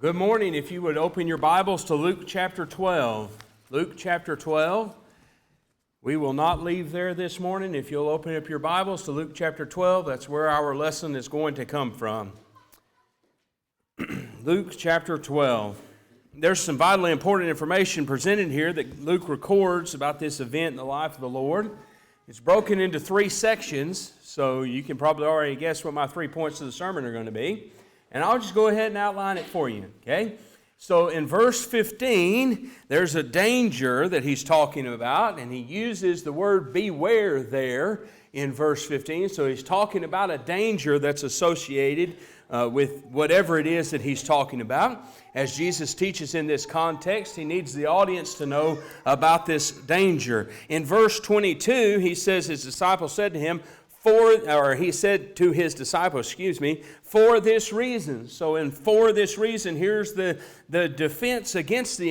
Good morning. If you would open your Bibles to Luke chapter 12. Luke chapter 12. We will not leave there this morning. If you'll open up your Bibles to Luke chapter 12, that's where our lesson is going to come from. Luke chapter 12. There's some vitally important information presented here that Luke records about this event in the life of the Lord. It's broken into three sections, so you can probably already guess what my 3 points of the sermon are going to be. And I'll just go ahead and outline it for you, okay? So in verse 15, there's a danger that he's talking about, and he uses the word beware there in verse 15. So he's talking about a danger that's associated with whatever it is that he's talking about. As Jesus teaches in this context, he needs the audience to know about this danger. In verse 22, he says his disciples said to him, he said to his disciples, for this reason. So for this reason, here's the defense against the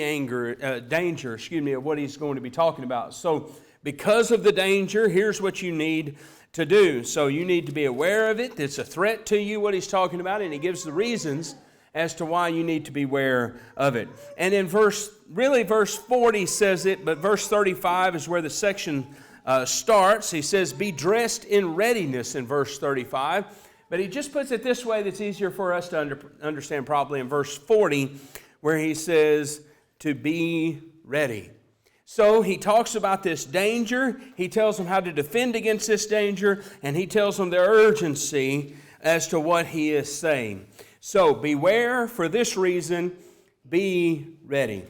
danger of what he's going to be talking about. So because of the danger, here's what you need to do. So you need to be aware of it. It's a threat to you, what he's talking about, and he gives the reasons as to why you need to be aware of it. And in verse 40 says it, but verse 35 is where the section starts. He says, be dressed in readiness in verse 35. But he just puts it this way that's easier for us to understand probably in verse 40, where he says to be ready. So he talks about this danger. He tells them how to defend against this danger, and he tells them the urgency as to what he is saying. So beware, for this reason, be ready.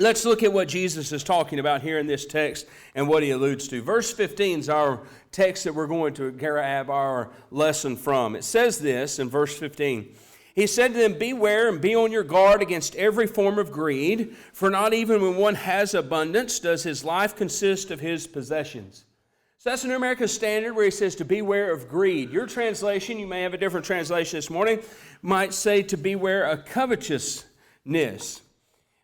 Let's look at what Jesus is talking about here in this text and what he alludes to. Verse 15 is our text that we're going to grab our lesson from. It says this in verse 15. He said to them, beware and be on your guard against every form of greed, for not even when one has abundance does his life consist of his possessions. So that's the New American Standard where he says to beware of greed. Your translation, you may have a different translation this morning, might say to beware of covetousness.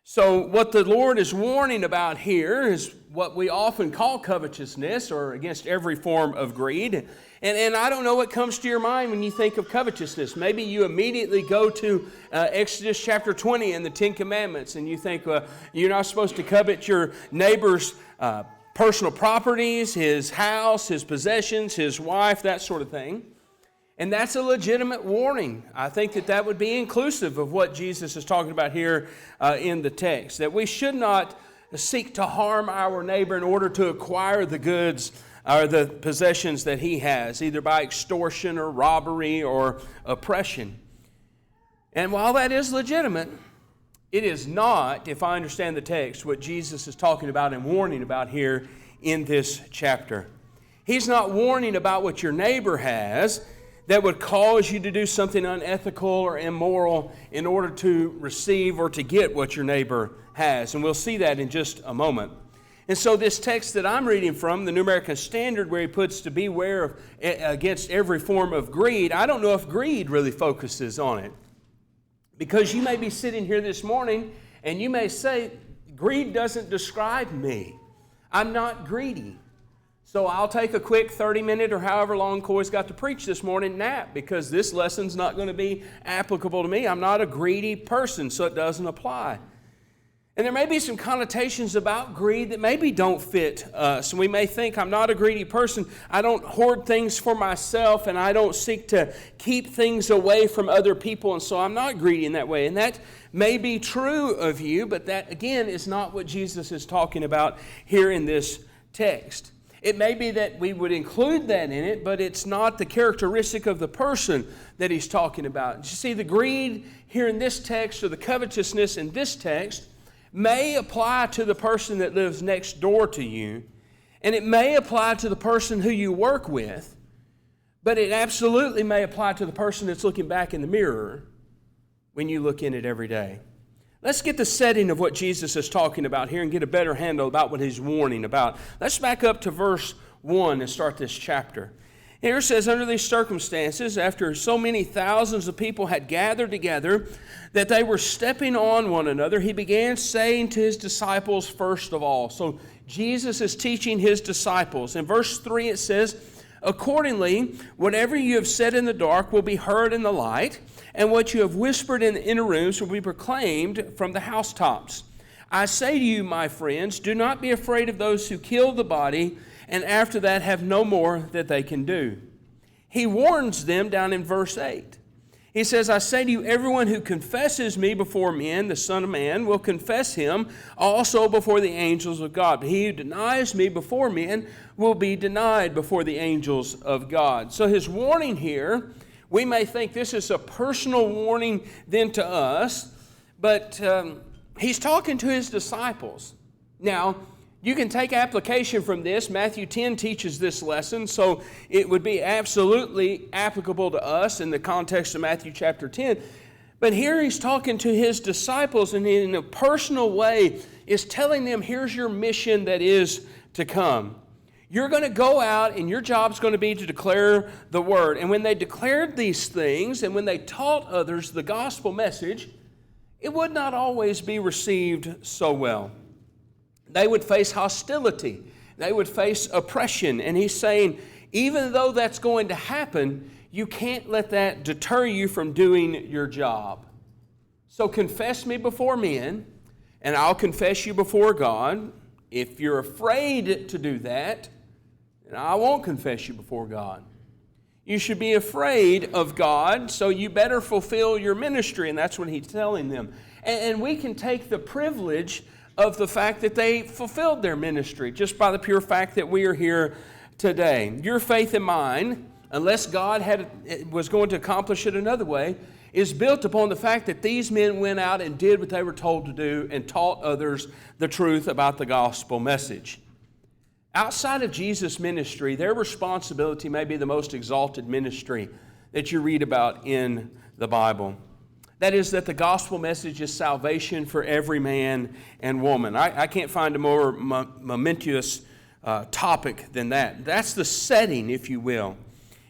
So what the Lord is warning about here is what we often call covetousness, or against every form of greed. And I don't know what comes to your mind when you think of covetousness. Maybe you immediately go to Exodus chapter 20 and the Ten Commandments, and you think you're not supposed to covet your neighbor's personal properties, his house, his possessions, his wife, that sort of thing. And that's a legitimate warning. I think that would be inclusive of what Jesus is talking about here in the text, that we should not seek to harm our neighbor in order to acquire the goods or the possessions that he has, either by extortion or robbery or oppression. And while that is legitimate, it is not, if I understand the text, what Jesus is talking about and warning about here in this chapter. He's not warning about what your neighbor has that would cause you to do something unethical or immoral in order to receive or to get what your neighbor has. And we'll see that in just a moment. And so this text that I'm reading from, the New American Standard, where he puts to beware of against every form of greed, I don't know if greed really focuses on it. Because you may be sitting here this morning and you may say, greed doesn't describe me. I'm not greedy. So I'll take a quick 30-minute or however long Coy's got to preach this morning nap, because this lesson's not going to be applicable to me. I'm not a greedy person, so it doesn't apply. And there may be some connotations about greed that maybe don't fit us. We may think, I'm not a greedy person. I don't hoard things for myself, and I don't seek to keep things away from other people, and so I'm not greedy in that way. And that may be true of you, but that, again, is not what Jesus is talking about here in this text. It may be that we would include that in it, but it's not the characteristic of the person that he's talking about. You see, the greed here in this text, or the covetousness in this text, may apply to the person that lives next door to you, and it may apply to the person who you work with, but it absolutely may apply to the person that's looking back in the mirror when you look in it every day. Let's get the setting of what Jesus is talking about here and get a better handle about what he's warning about. Let's back up to verse 1 and start this chapter. Here it says, under these circumstances, after so many thousands of people had gathered together that they were stepping on one another, he began saying to his disciples first of all. So Jesus is teaching his disciples. In verse 3 it says, accordingly, whatever you have said in the dark will be heard in the light, and what you have whispered in the inner rooms will be proclaimed from the housetops. I say to you, my friends, do not be afraid of those who kill the body, and after that have no more that they can do. He warns them down in verse 8. He says, I say to you, everyone who confesses me before men, the Son of Man, will confess him also before the angels of God. But he who denies me before men will be denied before the angels of God. So his warning here, we may think this is a personal warning then to us, but he's talking to his disciples. Now, you can take application from this. Matthew 10 teaches this lesson, so it would be absolutely applicable to us in the context of Matthew chapter 10. But here he's talking to his disciples, and in a personal way is telling them, here's your mission that is to come. You're going to go out, and your job's going to be to declare the word. And when they declared these things, and when they taught others the gospel message, it would not always be received so well. They would face hostility. They would face oppression. And he's saying, even though that's going to happen, you can't let that deter you from doing your job. So confess me before men, and I'll confess you before God. If you're afraid to do that, then I won't confess you before God. You should be afraid of God, so you better fulfill your ministry. And that's what he's telling them. And we can take the privilege of the fact that they fulfilled their ministry just by the pure fact that we are here today. Your faith and mine, unless God was going to accomplish it another way, is built upon the fact that these men went out and did what they were told to do and taught others the truth about the gospel message. Outside of Jesus' ministry, their responsibility may be the most exalted ministry that you read about in the Bible. That is, that the gospel message is salvation for every man and woman. I can't find a more momentous topic than that. That's the setting, if you will.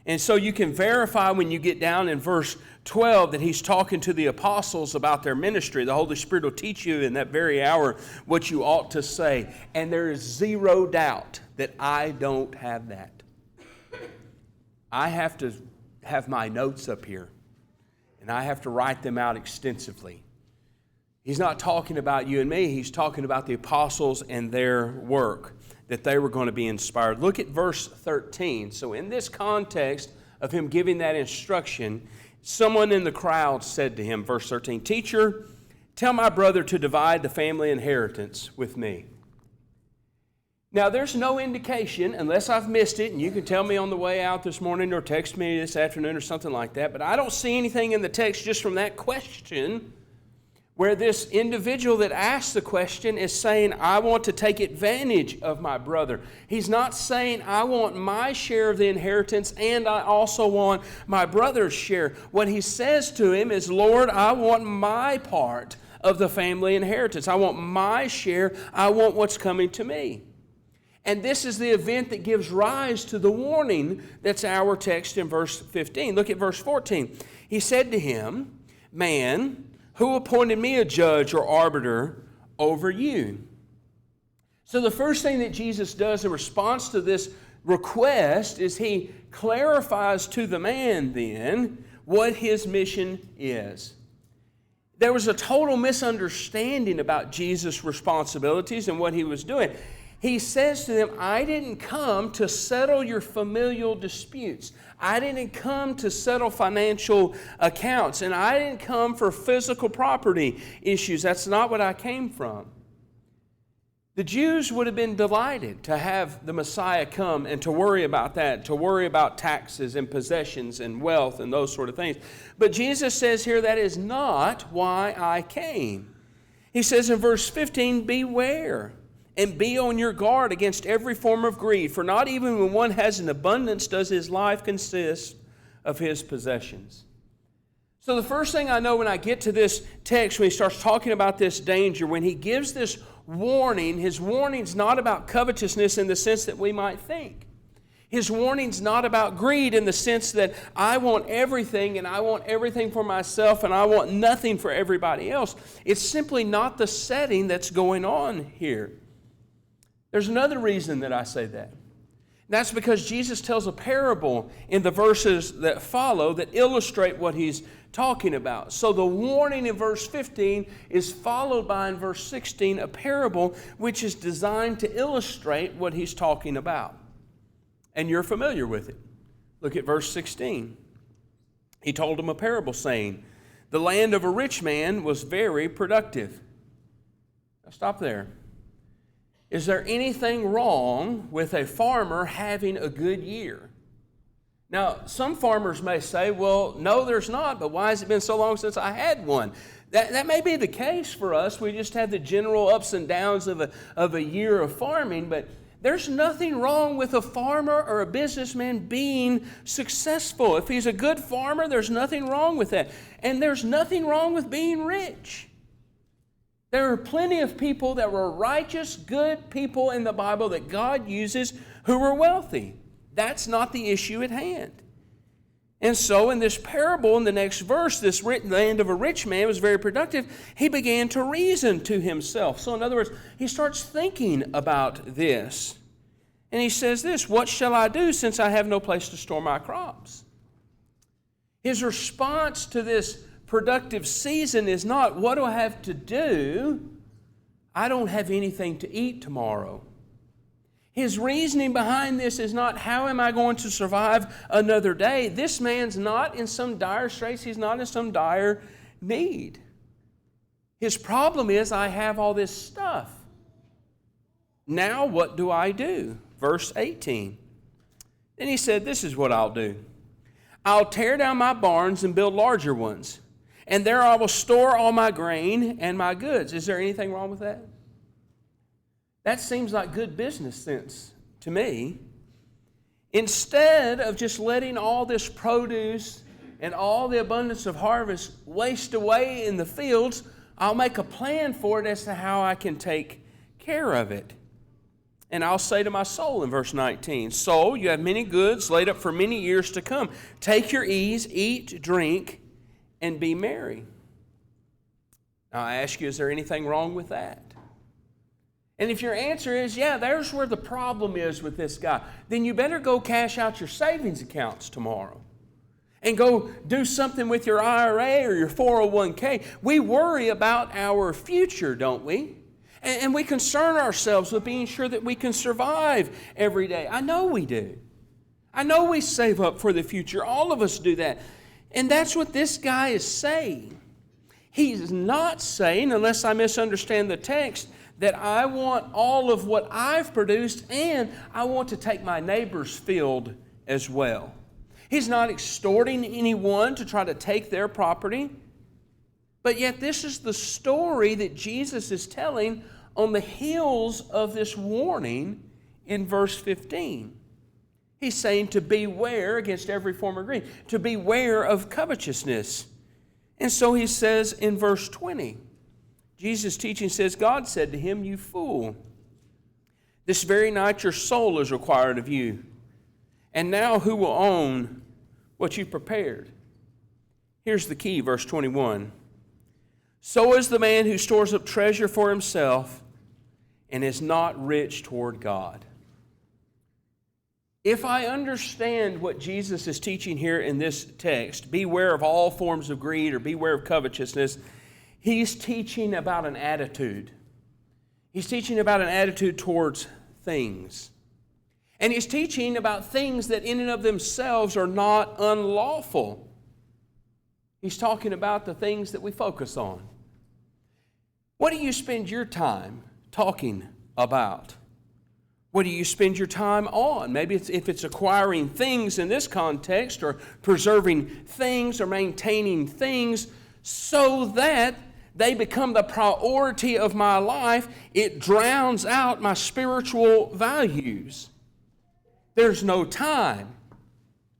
And so you can verify when you get down in verse 12 that he's talking to the apostles about their ministry. The Holy Spirit will teach you in that very hour what you ought to say. And there is zero doubt that I don't have that. I have to have my notes up here, and I have to write them out extensively. He's not talking about you and me. He's talking about the apostles and their work, that they were going to be inspired. Look at verse 13. So in this context of him giving that instruction, someone in the crowd said to him, verse 13, "Teacher, tell my brother to divide the family inheritance with me." Now, there's no indication, unless I've missed it, and you can tell me on the way out this morning or text me this afternoon or something like that, but I don't see anything in the text just from that question where this individual that asked the question is saying, I want to take advantage of my brother. He's not saying, I want my share of the inheritance and I also want my brother's share. What he says to him is, Lord, I want my part of the family inheritance. I want my share. I want what's coming to me. And this is the event that gives rise to the warning that's our text in verse 15. Look at verse 14. He said to him, "Man, who appointed me a judge or arbiter over you?" So the first thing that Jesus does in response to this request is he clarifies to the man then what his mission is. There was a total misunderstanding about Jesus' responsibilities and what he was doing. He says to them, I didn't come to settle your familial disputes. I didn't come to settle financial accounts. And I didn't come for physical property issues. That's not what I came from. The Jews would have been delighted to have the Messiah come and to worry about that, to worry about taxes and possessions and wealth and those sort of things. But Jesus says here, that is not why I came. He says in verse 15, beware. And be on your guard against every form of greed, for not even when one has an abundance does his life consist of his possessions. So the first thing I know when I get to this text, when he starts talking about this danger, when he gives this warning, his warning's not about covetousness in the sense that we might think. His warning's not about greed in the sense that I want everything and I want everything for myself and I want nothing for everybody else. It's simply not the setting that's going on here. There's another reason that I say that. That's because Jesus tells a parable in the verses that follow that illustrate what he's talking about. So the warning in verse 15 is followed by, in verse 16, a parable which is designed to illustrate what he's talking about. And you're familiar with it. Look at verse 16. He told him a parable, saying, the land of a rich man was very productive. Now stop there. Is there anything wrong with a farmer having a good year? Now, some farmers may say, well, no, there's not, but why has it been so long since I had one? That may be the case for us. We just have the general ups and downs of a year of farming, but there's nothing wrong with a farmer or a businessman being successful. If he's a good farmer, there's nothing wrong with that. And there's nothing wrong with being rich. There are plenty of people that were righteous, good people in the Bible that God uses who were wealthy. That's not the issue at hand. And so in this parable, in the next verse, this land of a rich man was very productive. He began to reason to himself. So in other words, he starts thinking about this. And he says this, what shall I do since I have no place to store my crops? His response to this productive season is not, what do I have to do? I don't have anything to eat tomorrow. His reasoning behind this is not, how am I going to survive another day? This man's not in some dire straits. He's not in some dire need. His problem is, I have all this stuff. Now what do I do? Verse 18. Then he said, this is what I'll do. I'll tear down my barns and build larger ones, and there I will store all my grain and my goods. Is there anything wrong with that? That seems like good business sense to me. Instead of just letting all this produce and all the abundance of harvest waste away in the fields, I'll make a plan for it as to how I can take care of it. And I'll say to my soul in verse 19, soul, you have many goods laid up for many years to come. Take your ease, eat, drink, and be merry. Now I ask you, is there anything wrong with that? And if your answer is, yeah, there's where the problem is with this guy, then you better go cash out your savings accounts tomorrow and go do something with your IRA or your 401k. We worry about our future, don't we? And we concern ourselves with being sure that we can survive every day. I know we do. I know we save up for the future. All of us do that. And that's what this guy is saying. He's not saying, unless I misunderstand the text, that I want all of what I've produced and I want to take my neighbor's field as well. He's not extorting anyone to try to take their property. But yet this is the story that Jesus is telling on the heels of this warning in verse 15. He's saying to beware against every form of greed, to beware of covetousness. And so he says in verse 20, Jesus' teaching says, God said to him, you fool, this very night your soul is required of you. And now who will own what you prepared? Here's the key, verse 21. So is the man who stores up treasure for himself and is not rich toward God. If I understand what Jesus is teaching here in this text, beware of all forms of greed or beware of covetousness, he's teaching about an attitude. He's teaching about an attitude towards things. And he's teaching about things that in and of themselves are not unlawful. He's talking about the things that we focus on. What do you spend your time talking about? What do you spend your time on? Maybe if it's acquiring things in this context, or preserving things or maintaining things so that they become the priority of my life, it drowns out my spiritual values. There's no time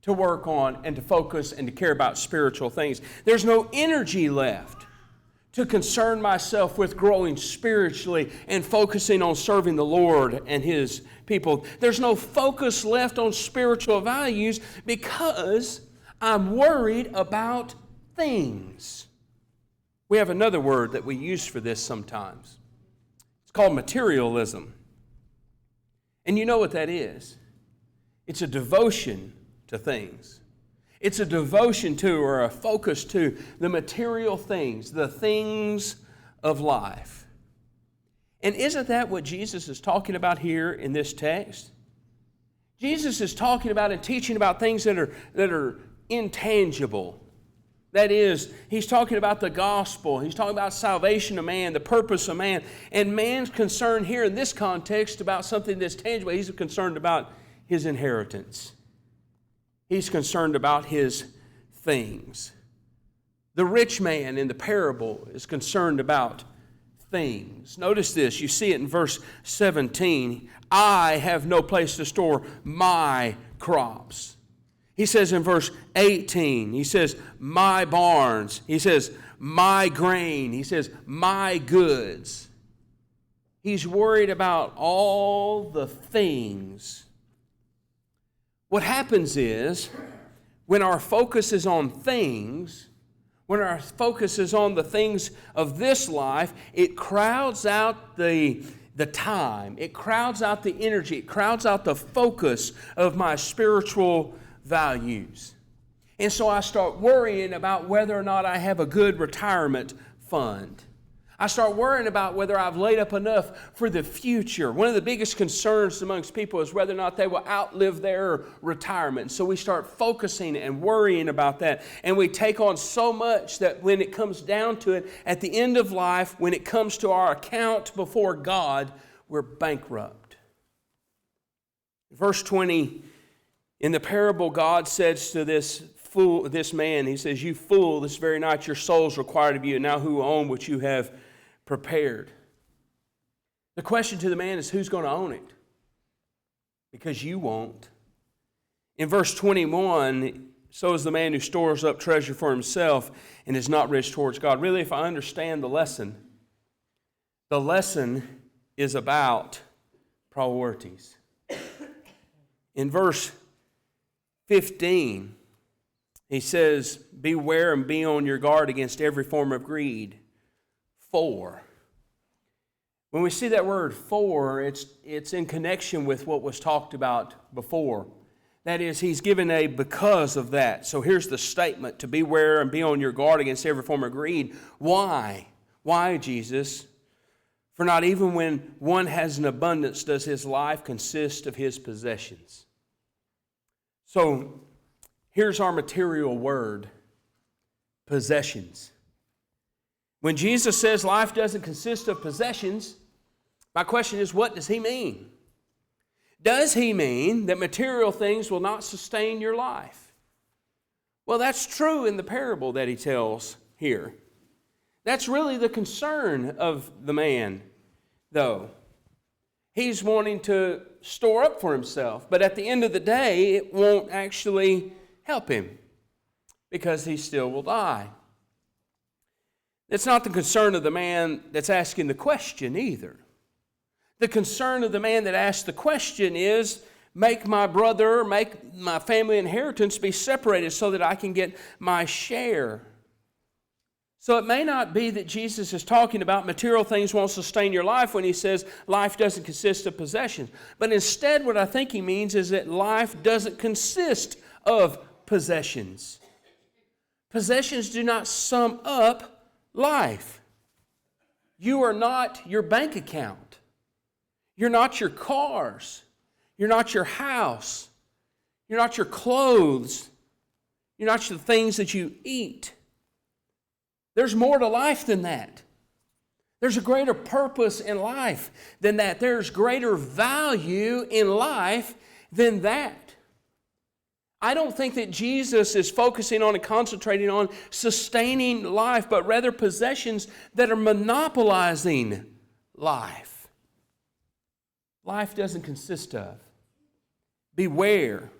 to work on and to focus and to care about spiritual things. There's no energy left to concern myself with growing spiritually and focusing on serving the Lord and His people. There's no focus left on spiritual values because I'm worried about things. We have another word that we use for this sometimes. It's called materialism. And you know what that is. It's a devotion to things. It's a devotion to or a focus to the material things, the things of life. And isn't that what Jesus is talking about here in this text? Jesus is talking about and teaching about things that are intangible. That is, he's talking about the gospel. He's talking about salvation of man, the purpose of man. And man's concern here in this context about something that's tangible. He's concerned about his inheritance. He's concerned about his things. The rich man in the parable is concerned about things. Notice this. You see it in verse 17. I have no place to store my crops. He says in verse 18, he says, my barns. He says, my grain. He says, my goods. He's worried about all the things. What happens is, when our focus is on things, when our focus is on the things of this life, it crowds out the time. It crowds out the energy. It crowds out the focus of my spiritual values. And so I start worrying about whether or not I have a good retirement fund. I start worrying about whether I've laid up enough for the future. One of the biggest concerns amongst people is whether or not they will outlive their retirement. So we start focusing and worrying about that. And we take on so much that when it comes down to it, at the end of life, when it comes to our account before God, we're bankrupt. Verse 20, in the parable, God says to this man, he says, you fool, this very night your soul is required of you, and now who will own what you have prepared? The question to the man is, who's going to own it? Because you won't. In verse 21, so is the man who stores up treasure for himself and is not rich towards God. Really, if I understand the lesson is about priorities. In verse 15, he says, beware and be on your guard against every form of greed. For. When we see that word for, it's in connection with what was talked about before. That is, he's given a because of that. So here's the statement, to beware and be on your guard against every form of greed. Why? Why, Jesus? For not even when one has an abundance does his life consist of his possessions. So here's our material word, possessions. When Jesus says life doesn't consist of possessions, my question is, what does he mean? Does he mean that material things will not sustain your life? Well, that's true in the parable that he tells here. That's really the concern of the man, though. He's wanting to store up for himself, but at the end of the day, it won't actually help him because he still will die. It's not the concern of the man that's asking the question either. The concern of the man that asked the question is, make my brother, make my family inheritance be separated so that I can get my share. So it may not be that Jesus is talking about material things won't sustain your life when he says life doesn't consist of possessions. But instead what I think he means is that life doesn't consist of possessions. Possessions do not sum up life. You are not your bank account. You're not your cars. You're not your house. You're not your clothes. You're not the things that you eat. There's more to life than that. There's a greater purpose in life than that. There's greater value in life than that. I don't think that Jesus is focusing on and concentrating on sustaining life, but rather possessions that are monopolizing life. Life doesn't consist of. Beware,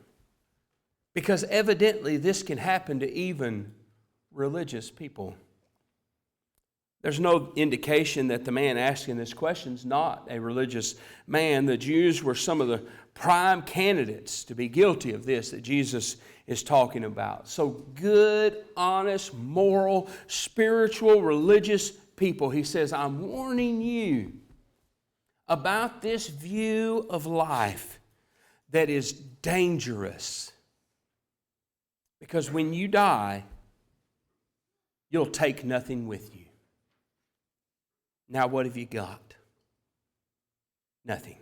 because evidently this can happen to even religious people. There's no indication that the man asking this question is not a religious man. The Jews were some of the prime candidates to be guilty of this that Jesus is talking about. So good, honest, moral, spiritual, religious people, he says, I'm warning you about this view of life that is dangerous. Because when you die, you'll take nothing with you. Now what have you got? Nothing.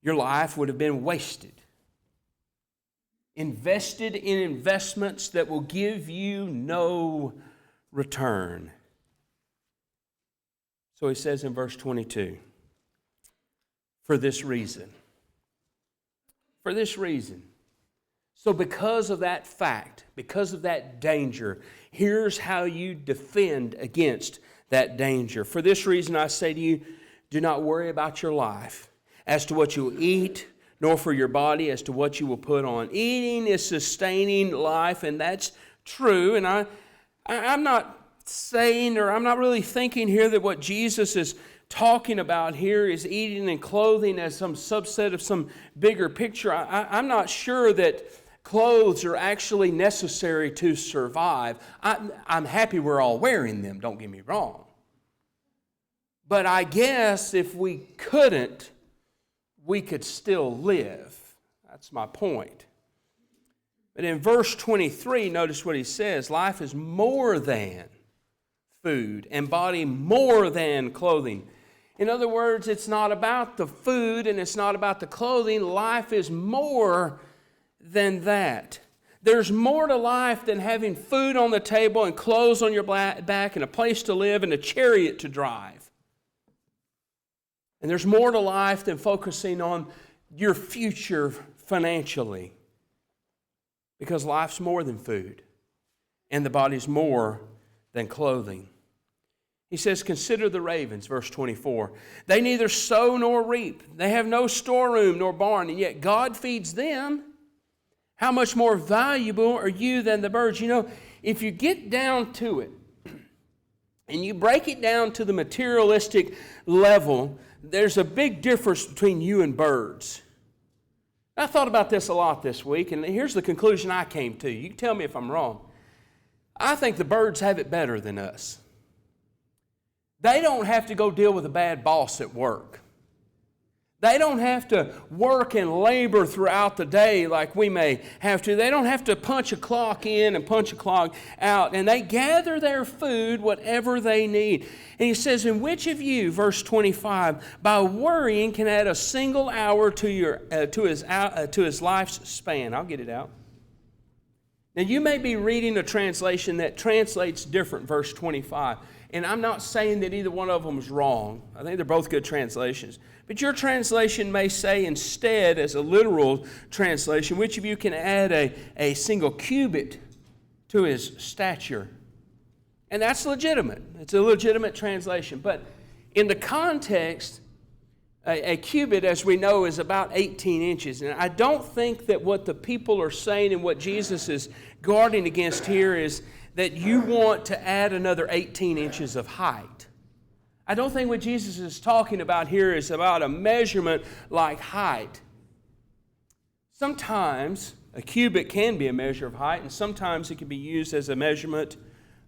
Your life would have been wasted. Invested in investments that will give you no return. So he says in verse 22, for this reason. For this reason. So because of that fact, because of that danger, here's how you defend against that danger. For this reason I say to you, do not worry about your life as to what you will eat, nor for your body as to what you will put on. Eating is sustaining life, and that's true. And I'm not saying, or I'm not really thinking here that what Jesus is talking about here is eating and clothing as some subset of some bigger picture. I'm not sure that clothes are actually necessary to survive. I'm happy we're all wearing them, don't get me wrong. But I guess if we couldn't, we could still live. That's my point. But in verse 23, notice what he says. Life is more than food, and body more than clothing. In other words, it's not about the food and it's not about the clothing. Life is more than that. There's more to life than having food on the table and clothes on your back and a place to live and a chariot to drive. And there's more to life than focusing on your future financially. Because life's more than food, and the body's more than clothing. He says, consider the ravens, verse 24. They neither sow nor reap. They have no storeroom nor barn, and yet God feeds them. How much more valuable are you than the birds? You know, if you get down to it, and you break it down to the materialistic level, there's a big difference between you and birds. I thought about this a lot this week, and here's the conclusion I came to. You can tell me if I'm wrong. I think the birds have it better than us. They don't have to go deal with a bad boss at work. They don't have to work and labor throughout the day like we may have to. They don't have to punch a clock in and punch a clock out. And they gather their food, whatever they need. And he says, and which of you, verse 25, by worrying can add a single hour to his life's span? I'll get it out. Now you may be reading a translation that translates different, verse 25. And I'm not saying that either one of them is wrong. I think they're both good translations. But your translation may say instead, as a literal translation, which of you can add a single cubit to his stature? And that's legitimate. It's a legitimate translation. But in the context, a cubit, as we know, is about 18 inches. And I don't think that what the people are saying and what Jesus is guarding against here is that you want to add another 18 inches of height. I don't think what Jesus is talking about here is about a measurement like height. Sometimes a cubit can be a measure of height, and sometimes it can be used as a measurement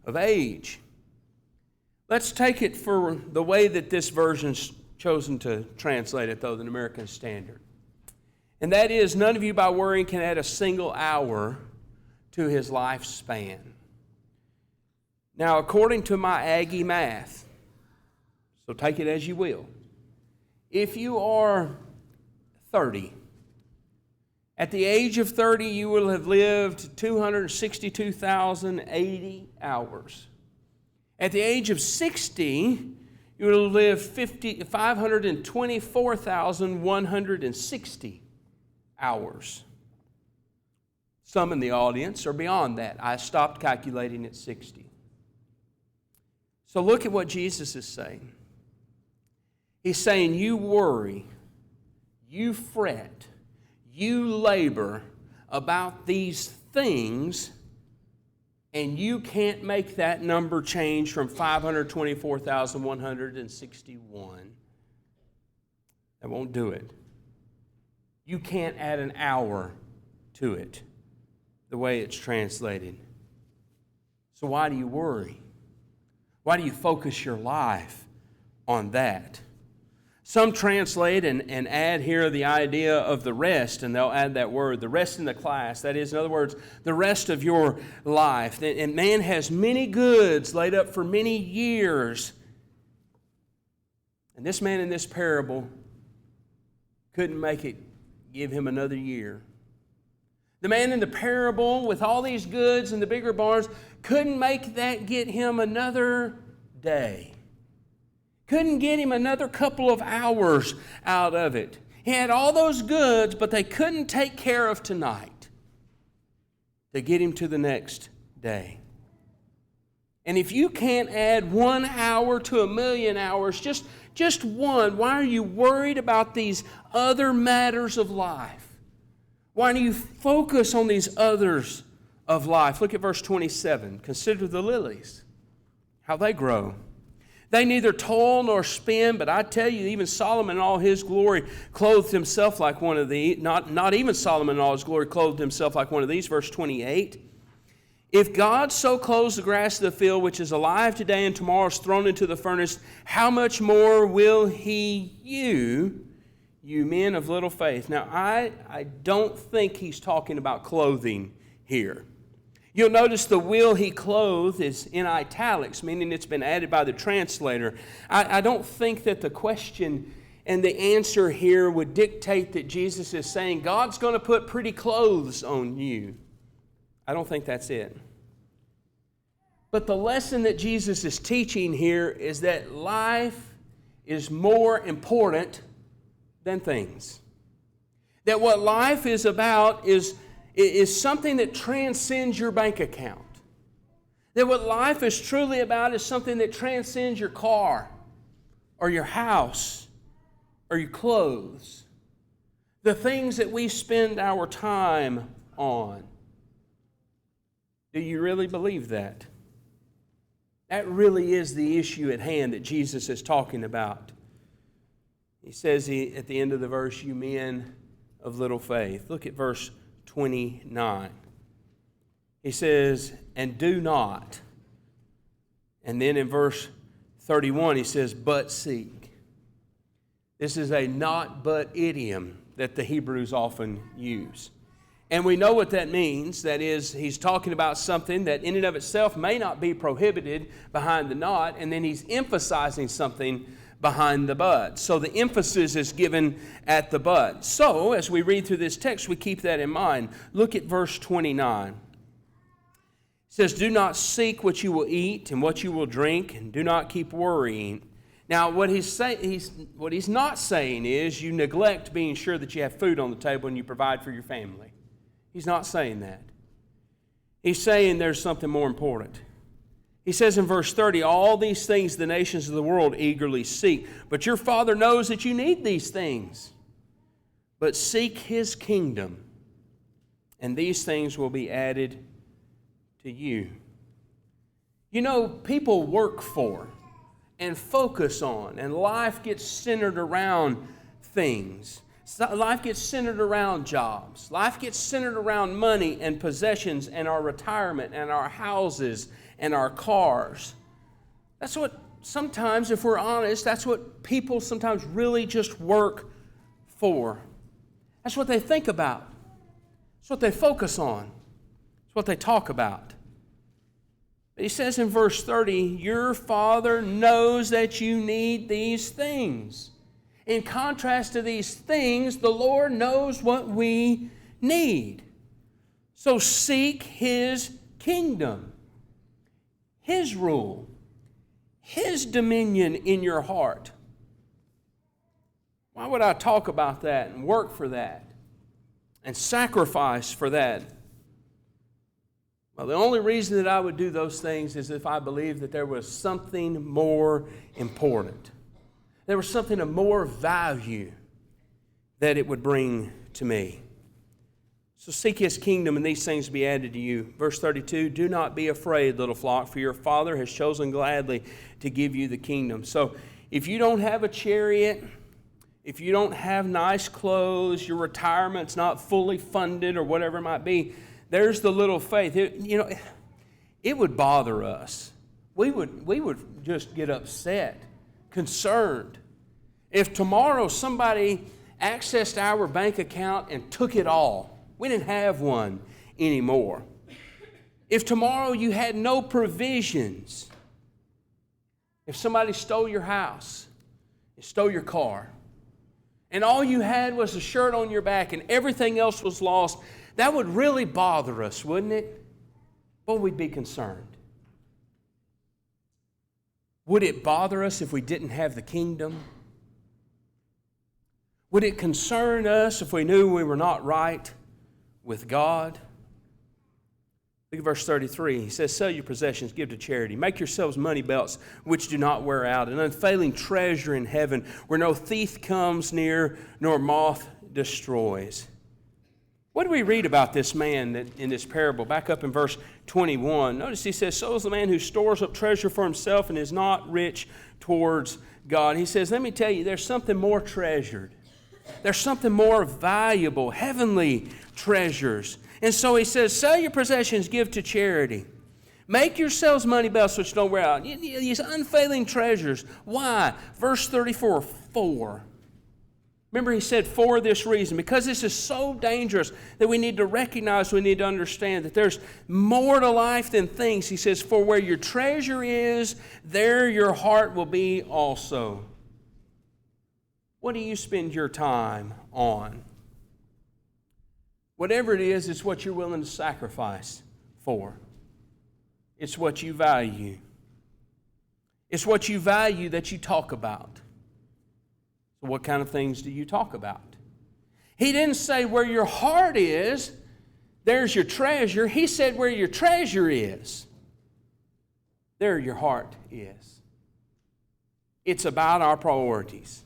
of age. Let's take it for the way that this version's chosen to translate it, though, the American Standard. And that is, none of you by worrying can add a single hour to his lifespan. Now, according to my Aggie math, so take it as you will, if you are 30, at the age of 30, you will have lived 262,080 hours. At the age of 60, you will live 524,160 hours. Some in the audience are beyond that. I stopped calculating at 60. So look at what Jesus is saying. He's saying you worry, you fret, you labor about these things, and you can't make that number change from 524,161. That won't do it. You can't add an hour to it the way it's translated. So why do you worry? Why do you focus your life on that? Some translate and add here the idea of the rest, and they'll add that word, the rest in the class. That is, in other words, the rest of your life. And man has many goods laid up for many years. And this man in this parable couldn't make it give him another year. The man in the parable with all these goods and the bigger barns couldn't make that get him another day. Couldn't get him another couple of hours out of it. He had all those goods, but they couldn't take care of tonight to get him to the next day. And if you can't add 1 hour to 1,000,000 hours, just one, why are you worried about these other matters of life? Why do you focus on these others of life? Look at verse 27. Consider the lilies, how they grow. They neither toil nor spin, but I tell you, even Solomon in all his glory clothed himself like one of these. Not even Solomon in all his glory clothed himself like one of these. Verse 28. If God so clothes the grass of the field, which is alive today and tomorrow is thrown into the furnace, how much more will He you men of little faith? Now, I don't think he's talking about clothing here. You'll notice the will He clothed is in italics, meaning it's been added by the translator. I don't think that the question and the answer here would dictate that Jesus is saying, God's going to put pretty clothes on you. I don't think that's it. But the lesson that Jesus is teaching here is that life is more important than things. That what life is about is something that transcends your bank account. That what life is truly about is something that transcends your car or your house or your clothes. The things that we spend our time on. Do you really believe that? That really is the issue at hand that Jesus is talking about. He says at the end of the verse, you men of little faith. Look at verse 29. He says, and do not. And then in verse 31, he says, but seek. This is a not but idiom that the Hebrews often use. And we know what that means. That is, he's talking about something that in and of itself may not be prohibited behind the not, and then he's emphasizing something behind the but. So the emphasis is given at the but. So, as we read through this text, we keep that in mind. Look at verse 29. It says, do not seek what you will eat and what you will drink, and do not keep worrying. Now, what he's not saying is you neglect being sure that you have food on the table and you provide for your family. He's not saying that. He's saying there's something more important. He says in verse 30, all these things the nations of the world eagerly seek, but your Father knows that you need these things. But seek His kingdom, and these things will be added to you. You know, people work for and focus on, and life gets centered around things. Life gets centered around jobs. Life gets centered around money and possessions and our retirement and our houses and our cars. That's what sometimes, if we're honest, that's what people sometimes really just work for. That's what they think about. It's what they focus on. It's what they talk about. But he says in verse 30, your Father knows that you need these things. In contrast to these things, the Lord knows what we need. So seek His kingdom, His rule, His dominion in your heart. Why would I talk about that and work for that and sacrifice for that? Well, the only reason that I would do those things is if I believed that there was something more important. There was something of more value that it would bring to me. So seek His kingdom, and these things be added to you. Verse 32, do not be afraid, little flock, for your Father has chosen gladly to give you the kingdom. So if you don't have a chariot, if you don't have nice clothes, your retirement's not fully funded or whatever it might be, there's the little faith. It would bother us. We would just get upset, concerned. If tomorrow somebody accessed our bank account and took it all, we didn't have one anymore. If tomorrow you had no provisions, if somebody stole your house, and stole your car, and all you had was a shirt on your back and everything else was lost, that would really bother us, wouldn't it? Boy, we'd be concerned. Would it bother us if we didn't have the kingdom? Would it concern us if we knew we were not right with God? Look at verse 33. He says, sell your possessions, give to charity. Make yourselves money belts which do not wear out, an unfailing treasure in heaven where no thief comes near nor moth destroys. What do we read about this man in this parable? Back up in verse 21. Notice he says, so is the man who stores up treasure for himself and is not rich towards God. He says, let me tell you, there's something more treasured. There's something more valuable, heavenly treasures. And so he says, sell your possessions, give to charity. Make yourselves money belts which don't wear out. These unfailing treasures. Why? Verse 34, for. Remember he said for this reason. Because this is so dangerous that we need to recognize, we need to understand that there's more to life than things. He says, for where your treasure is, there your heart will be also. What do you spend your time on? Whatever it is, it's what you're willing to sacrifice for. It's what you value. It's what you value that you talk about. So what kind of things do you talk about? He didn't say where your heart is, there's your treasure. He said where your treasure is, there your heart is. It's about our priorities.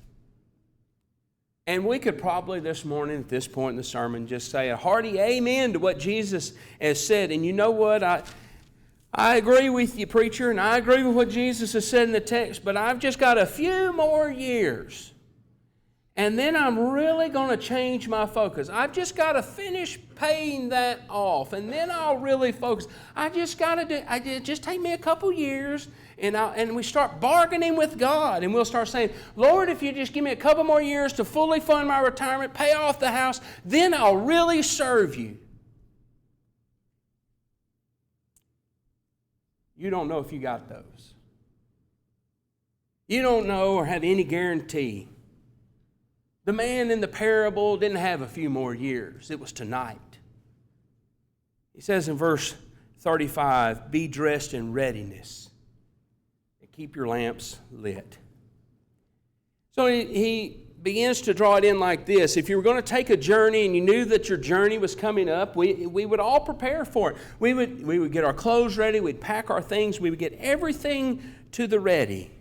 And we could probably this morning, at this point in the sermon, just say a hearty amen to what Jesus has said. And you know what? I agree with you, preacher, and I agree with what Jesus has said in the text, but I've just got a few more years. And then I'm really going to change my focus. I've just got to finish paying that off, and then I'll really focus. Just take me a couple years, and we start bargaining with God, and we'll start saying, Lord, if you just give me a couple more years to fully fund my retirement, pay off the house, then I'll really serve you. You don't know if you got those. You don't know or have any guarantee. The man in the parable didn't have a few more years. It was tonight. He says in verse 35, be dressed in readiness and keep your lamps lit. So he begins to draw it in like this. If you were going to take a journey and you knew that your journey was coming up, we would all prepare for it. We would get our clothes ready. We'd pack our things. We would get everything to the ready.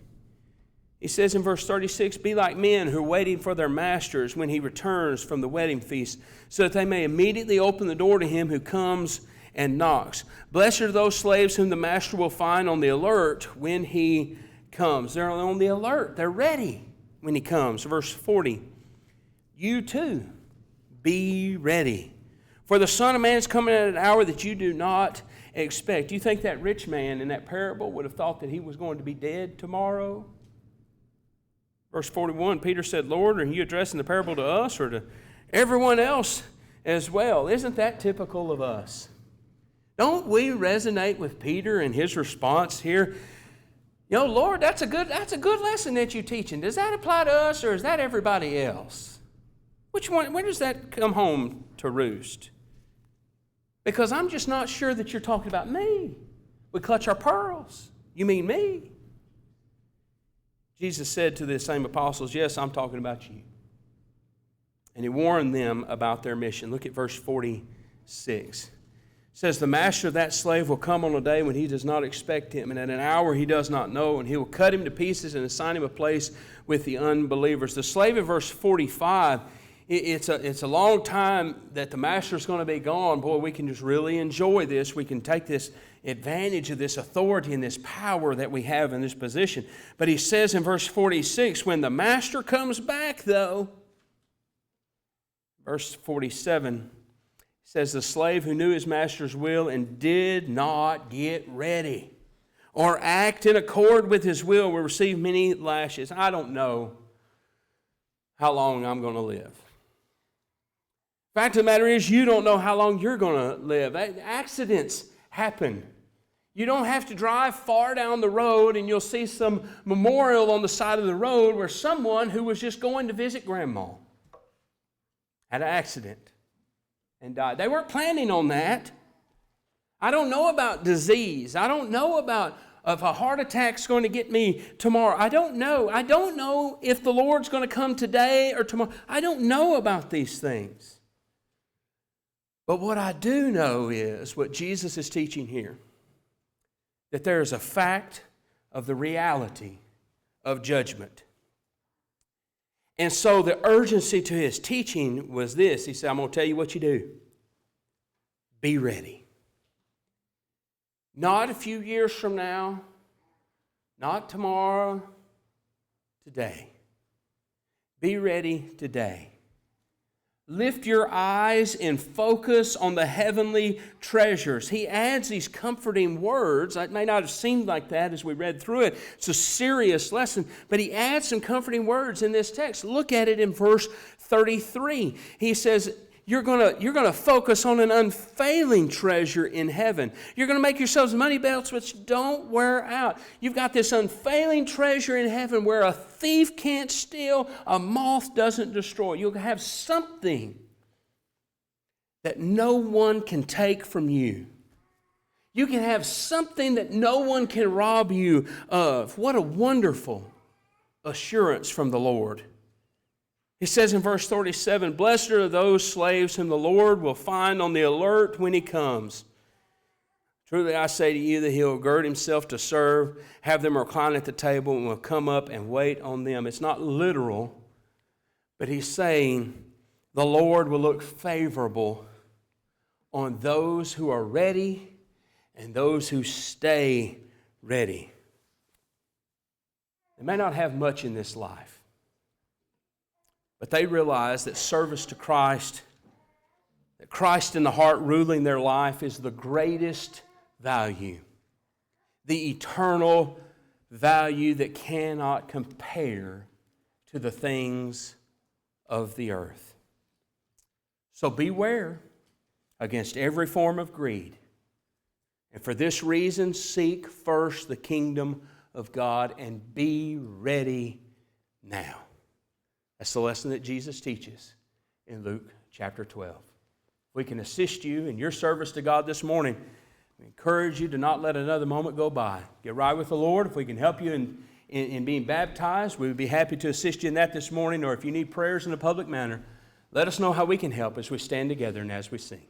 He says in verse 36, be like men who are waiting for their masters when he returns from the wedding feast, so that they may immediately open the door to him who comes and knocks. Blessed are those slaves whom the master will find on the alert when he comes. They're on the alert. They're ready when he comes. Verse 40, you too be ready. For the Son of Man is coming at an hour that you do not expect. Do you think that rich man in that parable would have thought that he was going to be dead tomorrow? Verse 41, Peter said, Lord, are you addressing the parable to us or to everyone else as well? Isn't that typical of us? Don't we resonate with Peter and his response here? You know, Lord, that's a good lesson that you're teaching. Does that apply to us or is that everybody else? Which one? When does that come home to roost? Because I'm just not sure that you're talking about me. We clutch our pearls. You mean me? Jesus said to the same apostles, yes, I'm talking about you. And he warned them about their mission. Look at verse 46. It says, the master of that slave will come on a day when he does not expect him, and at an hour he does not know, and he will cut him to pieces and assign him a place with the unbelievers. The slave in verse 45, it's a long time that the master's going to be gone. Boy, we can just really enjoy this. We can take this advantage of this authority and this power that we have in this position. But he says in verse 46, when the master comes back, though, verse 47 says, the slave who knew his master's will and did not get ready or act in accord with his will receive many lashes. I don't know how long I'm going to live. Fact of the matter is, you don't know how long you're going to live. Accidents happen. You don't have to drive far down the road and you'll see some memorial on the side of the road where someone who was just going to visit grandma had an accident and died. They weren't planning on that. I don't know about disease. I don't know about if a heart attack's going to get me tomorrow. I don't know. I don't know if the Lord's going to come today or tomorrow. I don't know about these things. But what I do know is what Jesus is teaching here, that there is a fact of the reality of judgment. And so the urgency to his teaching was this. He said, I'm going to tell you what you do. Be ready. Not a few years from now, not tomorrow, today. Be ready today. Lift your eyes and focus on the heavenly treasures. He adds these comforting words. It may not have seemed like that as we read through it. It's a serious lesson, but he adds some comforting words in this text. Look at it in verse 33. He says, you're going to focus on an unfailing treasure in heaven. You're going to make yourselves money belts which don't wear out. You've got this unfailing treasure in heaven where a thief can't steal, a moth doesn't destroy. You'll have something that no one can take from you. You can have something that no one can rob you of. What a wonderful assurance from the Lord. He says in verse 37, blessed are those slaves whom the Lord will find on the alert when he comes. Truly I say to you that he will gird himself to serve, have them recline at the table, and will come up and wait on them. It's not literal, but he's saying the Lord will look favorable on those who are ready and those who stay ready. They may not have much in this life, but they realize that service to Christ, that Christ in the heart ruling their life is the greatest value, the eternal value that cannot compare to the things of the earth. So beware against every form of greed. And for this reason, seek first the kingdom of God and be ready now. That's the lesson that Jesus teaches in Luke chapter 12. If we can assist you in your service to God this morning, we encourage you to not let another moment go by. Get right with the Lord. If we can help you in being baptized, we would be happy to assist you in that this morning. Or if you need prayers in a public manner, let us know how we can help as we stand together and as we sing.